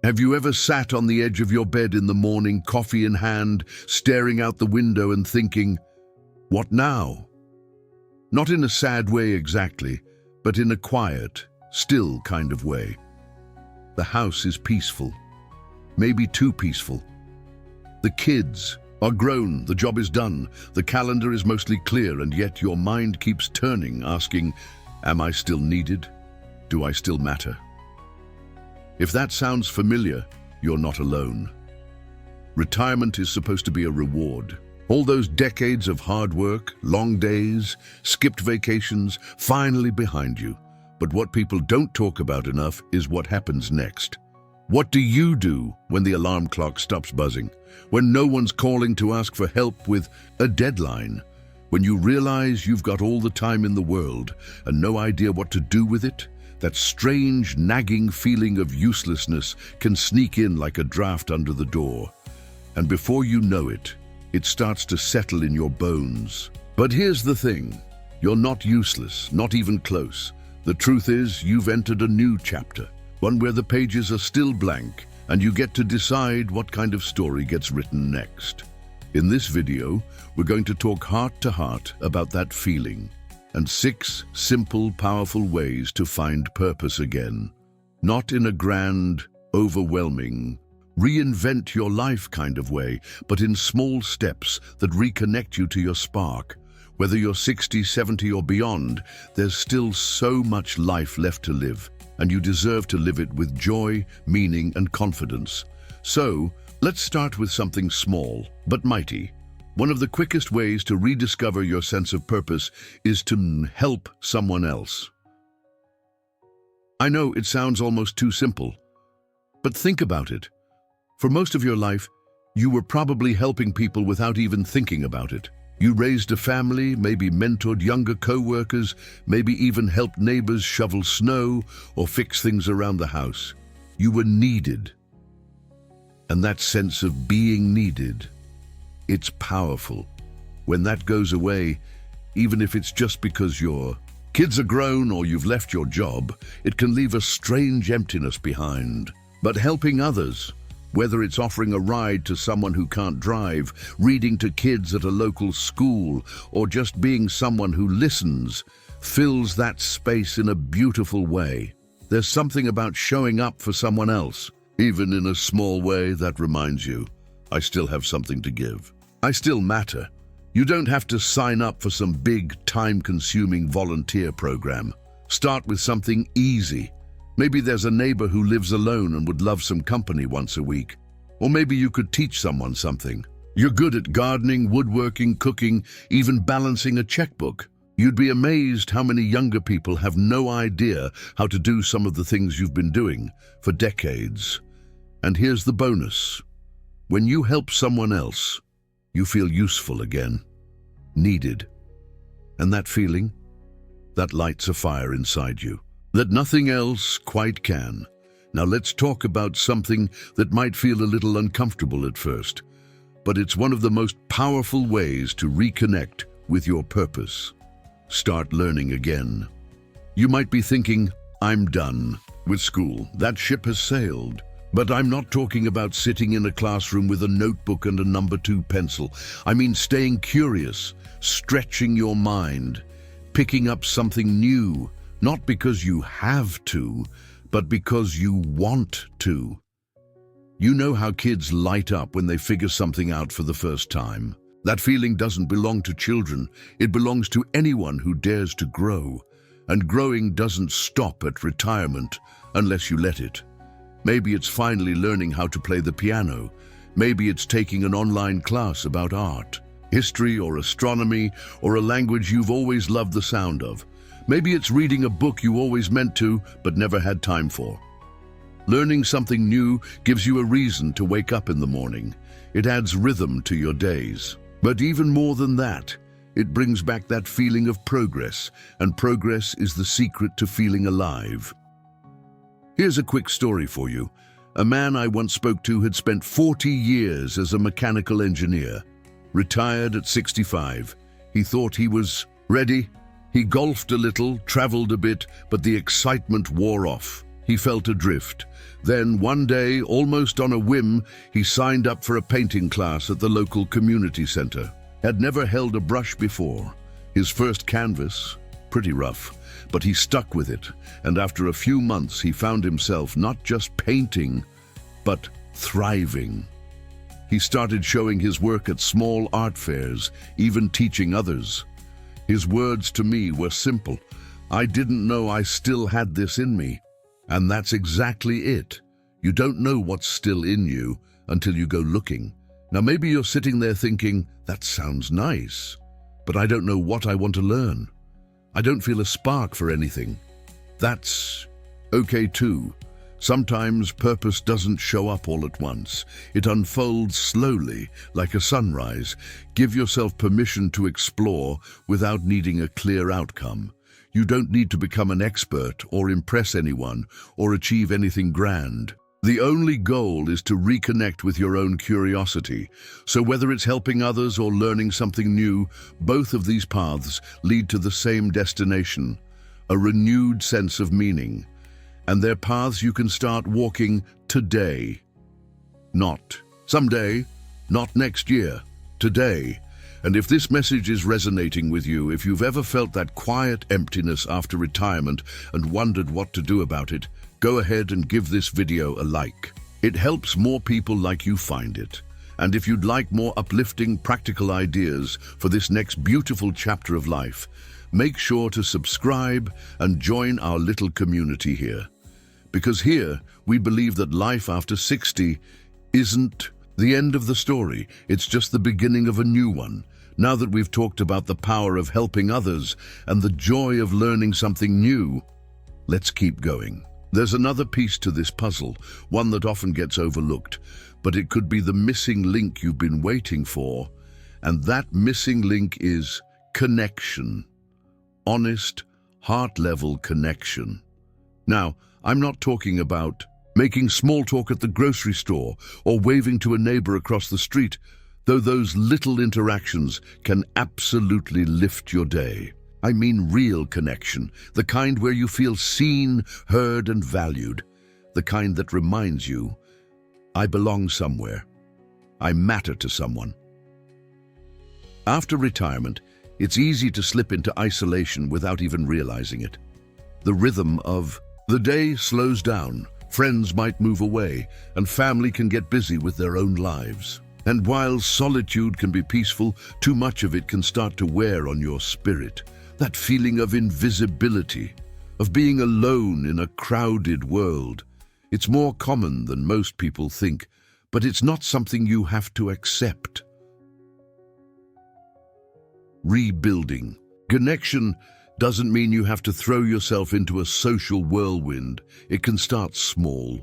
Have you ever sat on the edge of your bed in the morning, coffee in hand, staring out the window and thinking, what now? Not in a sad way exactly, but in a quiet, still kind of way. The house is peaceful, maybe too peaceful. The kids are grown, the job is done, the calendar is mostly clear, and yet your mind keeps turning, asking, am I still needed? Do I still matter? If that sounds familiar, you're not alone. Retirement is supposed to be a reward. All those decades of hard work, long days, skipped vacations, finally behind you. But what people don't talk about enough is what happens next. What do you do when the alarm clock stops buzzing? When no one's calling to ask for help with a deadline? When you realize you've got all the time in the world and no idea what to do with it? That strange, nagging feeling of uselessness can sneak in like a draft under the door. And before you know it, it starts to settle in your bones. But here's the thing. You're not useless, not even close. The truth is, you've entered a new chapter, one where the pages are still blank, and you get to decide what kind of story gets written next. In this video, we're going to talk heart to heart about that feeling, and 6 simple, powerful ways to find purpose again. Not in a grand, overwhelming, reinvent your life kind of way, but in small steps that reconnect you to your spark. Whether you're 60, 70 or beyond, there's still so much life left to live, and you deserve to live it with joy, meaning and confidence. So, let's start with something small, but mighty. One of the quickest ways to rediscover your sense of purpose is to help someone else. I know it sounds almost too simple, but think about it. For most of your life, you were probably helping people without even thinking about it. You raised a family, maybe mentored younger co-workers, maybe even helped neighbors shovel snow or fix things around the house. You were needed. And that sense of being needed, it's powerful. When that goes away, even if it's just because your kids are grown or you've left your job, it can leave a strange emptiness behind. But helping others, whether it's offering a ride to someone who can't drive, reading to kids at a local school, or just being someone who listens, fills that space in a beautiful way. There's something about showing up for someone else, even in a small way, that reminds you, I still have something to give. I still matter. You don't have to sign up for some big, time-consuming volunteer program. Start with something easy. Maybe there's a neighbor who lives alone and would love some company once a week. Or maybe you could teach someone something. You're good at gardening, woodworking, cooking, even balancing a checkbook. You'd be amazed how many younger people have no idea how to do some of the things you've been doing for decades. And here's the bonus. When you help someone else, you feel useful again, needed. And that feeling, that lights a fire inside you that nothing else quite can. Now let's talk about something that might feel a little uncomfortable at first, but it's one of the most powerful ways to reconnect with your purpose. Start learning again. You might be thinking, I'm done with school. That ship has sailed. But I'm not talking about sitting in a classroom with a notebook and a number 2 pencil. I mean staying curious, stretching your mind, picking up something new, not because you have to, but because you want to. You know how kids light up when they figure something out for the first time. That feeling doesn't belong to children. It belongs to anyone who dares to grow. And growing doesn't stop at retirement unless you let it. Maybe it's finally learning how to play the piano. Maybe it's taking an online class about art, history or astronomy, or a language you've always loved the sound of. Maybe it's reading a book you always meant to but never had time for. Learning something new gives you a reason to wake up in the morning. It adds rhythm to your days. But even more than that, it brings back that feeling of progress, and progress is the secret to feeling alive. Here's a quick story for you. A man I once spoke to had spent 40 years as a mechanical engineer. Retired at 65. He thought he was ready. He golfed a little, traveled a bit, but the excitement wore off. he felt adrift. Then one day, almost on a whim, he signed up for a painting class at the local community center. Had never held a brush before. His first canvas, pretty rough, but he stuck with it, and after a few months he found himself not just painting, but thriving. He started showing his work at small art fairs, even teaching others. His words to me were simple. I didn't know I still had this in me. And that's exactly it. You don't know what's still in you until you go looking. Now maybe you're sitting there thinking, that sounds nice, but I don't know what I want to learn. I don't feel a spark for anything. That's okay too. Sometimes purpose doesn't show up all at once. It unfolds slowly, like a sunrise. Give yourself permission to explore without needing a clear outcome. You don't need to become an expert or impress anyone or achieve anything grand. The only goal is to reconnect with your own curiosity. So whether it's helping others or learning something new, both of these paths lead to the same destination, a renewed sense of meaning. And they're paths you can start walking today. Not someday, not next year, today. And if this message is resonating with you, if you've ever felt that quiet emptiness after retirement and wondered what to do about it, go ahead and give this video a like. It helps more people like you find it. And if you'd like more uplifting, practical ideas for this next beautiful chapter of life, make sure to subscribe and join our little community here. Because here, we believe that life after 60 isn't the end of the story. It's just the beginning of a new one. Now that we've talked about the power of helping others and the joy of learning something new, let's keep going. There's another piece to this puzzle, one that often gets overlooked, but it could be the missing link you've been waiting for. And that missing link is connection. Honest, heart-level connection. Now, I'm not talking about making small talk at the grocery store or waving to a neighbor across the street, though those little interactions can absolutely lift your day. I mean real connection, the kind where you feel seen, heard, and valued, the kind that reminds you, I belong somewhere. I matter to someone. After retirement, it's easy to slip into isolation without even realizing it. The rhythm of the day slows down, friends might move away, and family can get busy with their own lives. And while solitude can be peaceful, too much of it can start to wear on your spirit. That feeling of invisibility, of being alone in a crowded world. It's more common than most people think, but it's not something you have to accept. Rebuilding. Connection doesn't mean you have to throw yourself into a social whirlwind. It can start small.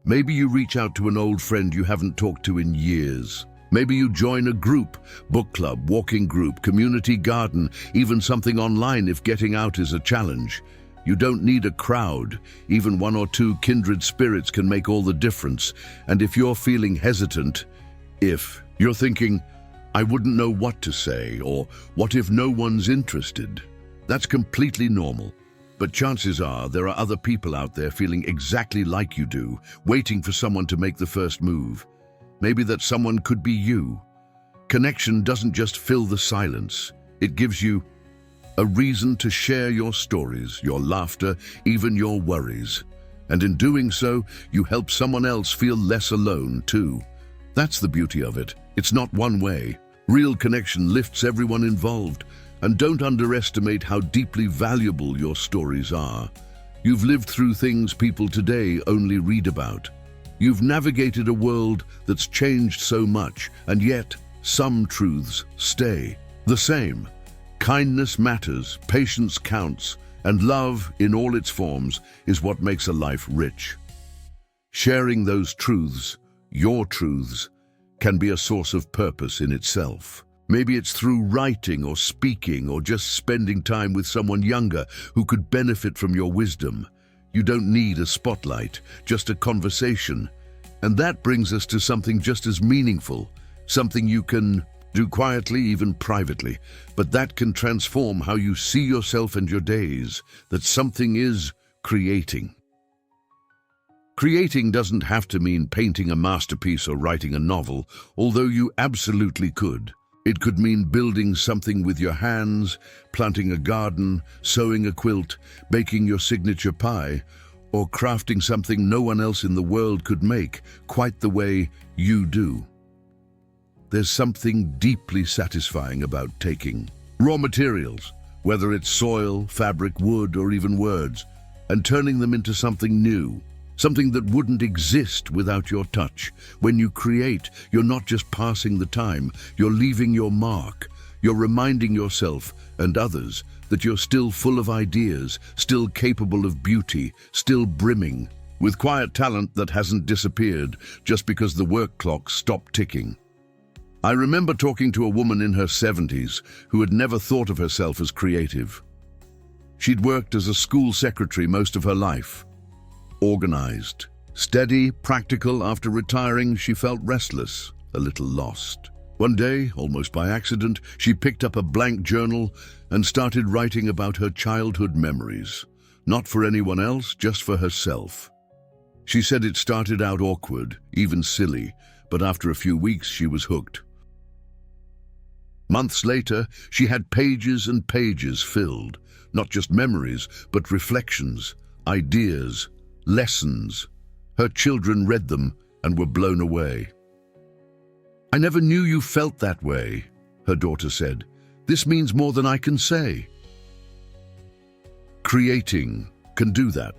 Maybe you reach out to an old friend you haven't talked to in years. Maybe you join a group, book club, walking group, community garden, even something online if getting out is a challenge. You don't need a crowd. Even one or two kindred spirits can make all the difference. And if you're feeling hesitant, if you're thinking, I wouldn't know what to say, or what if no one's interested? That's completely normal. But chances are there are other people out there feeling exactly like you do, waiting for someone to make the first move. Maybe that someone could be you. Connection doesn't just fill the silence. It gives you a reason to share your stories, your laughter, even your worries. And in doing so, you help someone else feel less alone too. That's the beauty of it. It's not one way. Real connection lifts everyone involved. And don't underestimate how deeply valuable your stories are. You've lived through things people today only read about. You've navigated a world that's changed so much, and yet some truths stay the same. Kindness matters, patience counts, and love in all its forms is what makes a life rich. Sharing those truths, your truths, can be a source of purpose in itself. Maybe it's through writing or speaking or just spending time with someone younger who could benefit from your wisdom. You don't need a spotlight, just a conversation. And that brings us to something just as meaningful, something you can do quietly, even privately, but that can transform how you see yourself and your days, that something is creating. Creating doesn't have to mean painting a masterpiece or writing a novel, although you absolutely could. It could mean building something with your hands, planting a garden, sewing a quilt, baking your signature pie, or crafting something no one else in the world could make quite the way you do. There's something deeply satisfying about taking raw materials, whether it's soil, fabric, wood, or even words, and turning them into something new, something that wouldn't exist without your touch. When you create, you're not just passing the time, you're leaving your mark. You're reminding yourself and others that you're still full of ideas, still capable of beauty, still brimming with quiet talent that hasn't disappeared just because the work clock stopped ticking. I remember talking to a woman in her 70s who had never thought of herself as creative. She'd worked as a school secretary most of her life. Organized, steady, practical. After retiring, she felt restless, a little lost. One day, almost by accident, she picked up a blank journal and started writing about her childhood memories. Not for anyone else, just for herself. She said it started out awkward, even silly, but after a few weeks she was hooked. Months later, she had pages and pages filled, not just memories, but reflections, ideas, lessons. Her children read them and were blown away. "I never knew you felt that way," her daughter said. "This means more than I can say." Creating can do that.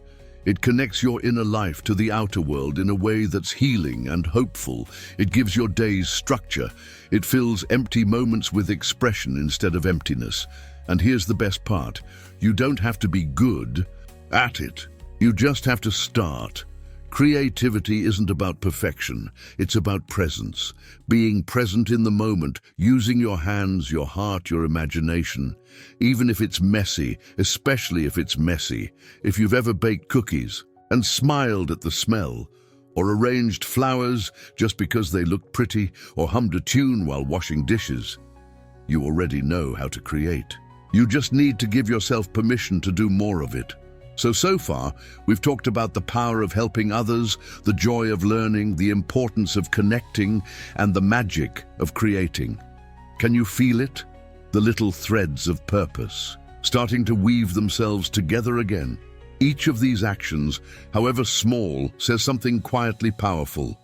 It connects your inner life to the outer world in a way that's healing and hopeful. It gives your days structure. It fills empty moments with expression instead of emptiness. And here's the best part. You don't have to be good at it. You just have to start. Creativity isn't about perfection. It's about presence. Being present in the moment, using your hands, your heart, your imagination. Even if it's messy, especially if it's messy. If you've ever baked cookies and smiled at the smell, or arranged flowers just because they looked pretty, or hummed a tune while washing dishes, you already know how to create. You just need to give yourself permission to do more of it. So far, we've talked about the power of helping others, the joy of learning, the importance of connecting, and the magic of creating. Can you feel it? The little threads of purpose, starting to weave themselves together again. Each of these actions, however small, says something quietly powerful.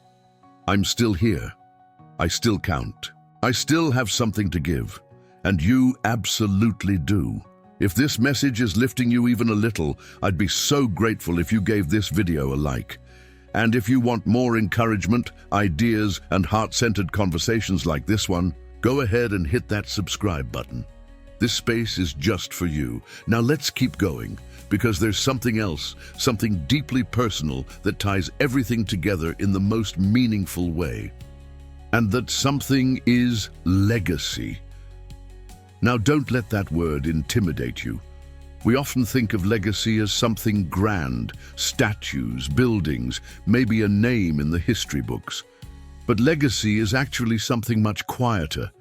I'm still here. I still count. I still have something to give. And you absolutely do. If this message is lifting you even a little, I'd be so grateful if you gave this video a like. And if you want more encouragement, ideas, and heart-centered conversations like this one, go ahead and hit that subscribe button. This space is just for you. Now let's keep going, because there's something else, something deeply personal that ties everything together in the most meaningful way. And that something is legacy. Now, don't let that word intimidate you. We often think of legacy as something grand, statues, buildings, maybe a name in the history books. But legacy is actually something much quieter.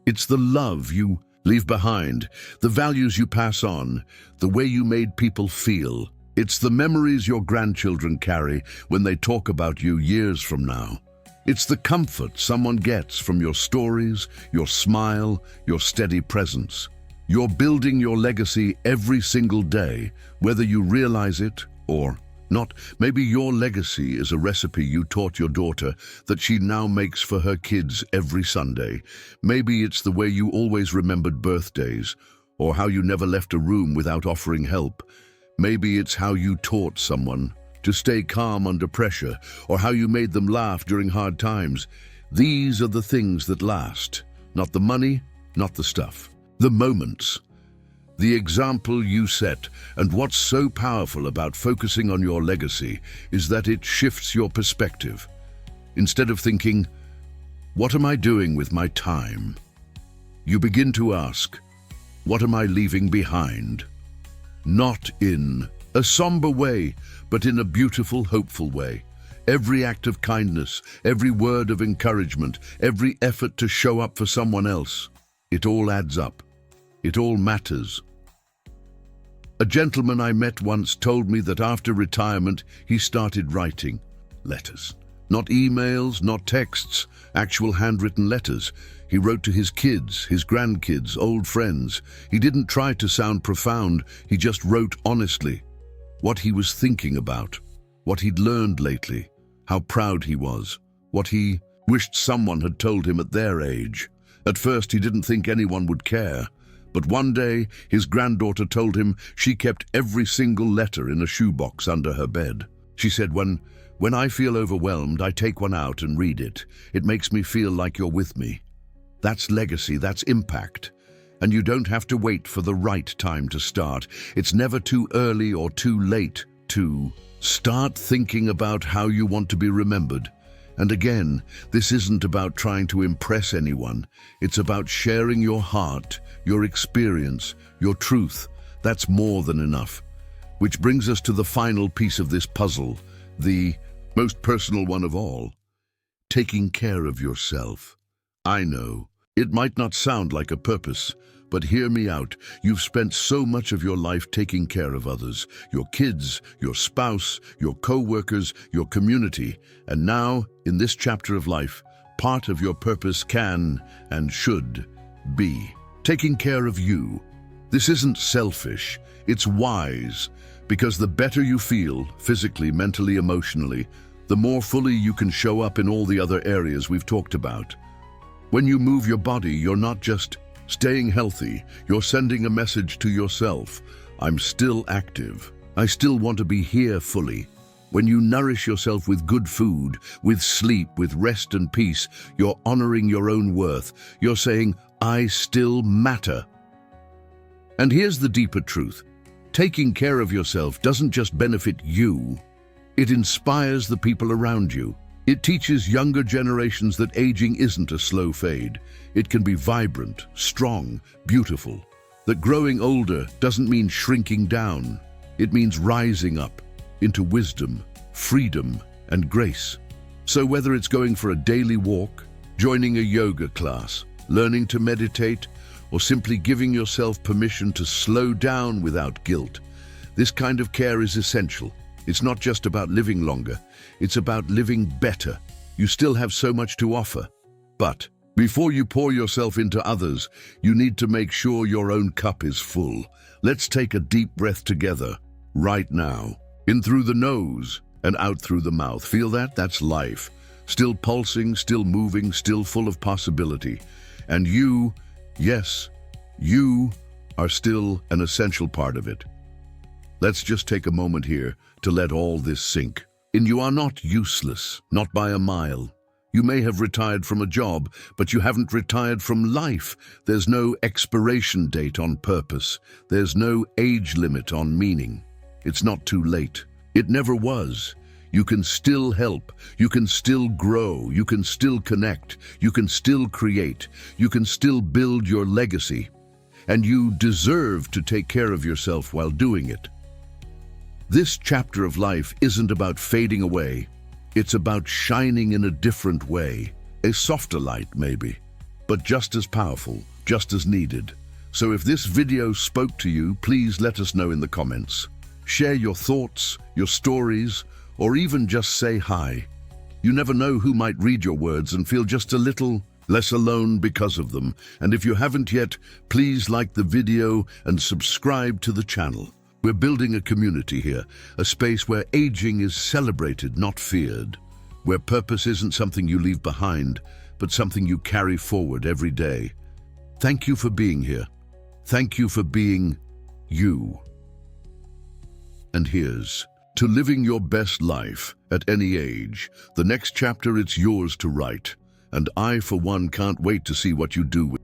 It's the love you leave behind, the values you pass on, the way you made people feel. It's the memories your grandchildren carry when they talk about you years from now. It's the comfort someone gets from your stories, your smile, your steady presence. You're building your legacy every single day, whether you realize it or not. Maybe your legacy is a recipe you taught your daughter that she now makes for her kids every Sunday. Maybe it's the way you always remembered birthdays, or how you never left a room without offering help. Maybe it's how you taught someone to stay calm under pressure, or how you made them laugh during hard times. These are the things that last. Not the money, not the stuff. The moments. The example you set. And what's so powerful about focusing on your legacy is that it shifts your perspective. Instead of thinking, what am I doing with my time? You begin to ask, what am I leaving behind? Not in a somber way, but in a beautiful, hopeful way. Every act of kindness, every word of encouragement, every effort to show up for someone else, it all adds up. It all matters. A gentleman I met once told me that after retirement, he started writing. Letters. Not emails, not texts, actual handwritten letters. He wrote to his kids, his grandkids, old friends. He didn't try to sound profound, he just wrote honestly. What he was thinking about, what he'd learned lately, how proud he was, what he wished someone had told him at their age. At first he didn't think anyone would care, but one day his granddaughter told him she kept every single letter in a shoebox under her bed. She said, when I feel overwhelmed, I take one out and read it. It makes me feel like you're with me. That's legacy, that's impact. And you don't have to wait for the right time to start. It's never too early or too late to start thinking about how you want to be remembered. And again, this isn't about trying to impress anyone. It's about sharing your heart, your experience, your truth. That's more than enough. Which brings us to the final piece of this puzzle, the most personal one of all. Taking care of yourself. I know, it might not sound like a purpose, but hear me out. You've spent so much of your life taking care of others, your kids, your spouse, your co-workers, your community. And now, in this chapter of life, part of your purpose can and should be taking care of you. This isn't selfish, it's wise, because the better you feel, physically, mentally, emotionally, the more fully you can show up in all the other areas we've talked about. When you move your body, you're not just staying healthy, you're sending a message to yourself. I'm still active. I still want to be here fully. When you nourish yourself with good food, with sleep, with rest and peace, you're honoring your own worth. You're saying, I still matter. And here's the deeper truth. Taking care of yourself doesn't just benefit you. It inspires the people around you. It teaches younger generations that aging isn't a slow fade. It can be vibrant, strong, beautiful. That growing older doesn't mean shrinking down. It means rising up into wisdom, freedom, and grace. So whether it's going for a daily walk, joining a yoga class, learning to meditate, or simply giving yourself permission to slow down without guilt, this kind of care is essential. It's not just about living longer, it's about living better. You still have so much to offer. But before you pour yourself into others, you need to make sure your own cup is full. Let's take a deep breath together, right now. In through the nose and out through the mouth. Feel that? That's life. Still pulsing, still moving, still full of possibility. And you, yes, you are still an essential part of it. Let's just take a moment here to let all this sink in. You are not useless, not by a mile. You may have retired from a job, but you haven't retired from life. There's no expiration date on purpose. There's no age limit on meaning. It's not too late. It never was. You can still help. You can still grow. You can still connect. You can still create. You can still build your legacy. And you deserve to take care of yourself while doing it. This chapter of life isn't about fading away. It's about shining in a different way. A softer light, maybe, but just as powerful, just as needed. So if this video spoke to you, please let us know in the comments. Share your thoughts, your stories, or even just say hi. You never know who might read your words and feel just a little less alone because of them. And if you haven't yet, please like the video and subscribe to the channel. We're building a community here, a space where aging is celebrated, not feared, where purpose isn't something you leave behind, but something you carry forward every day. Thank you for being here. Thank you for being you. And here's to living your best life at any age. The next chapter, it's yours to write. And I, for one, can't wait to see what you do with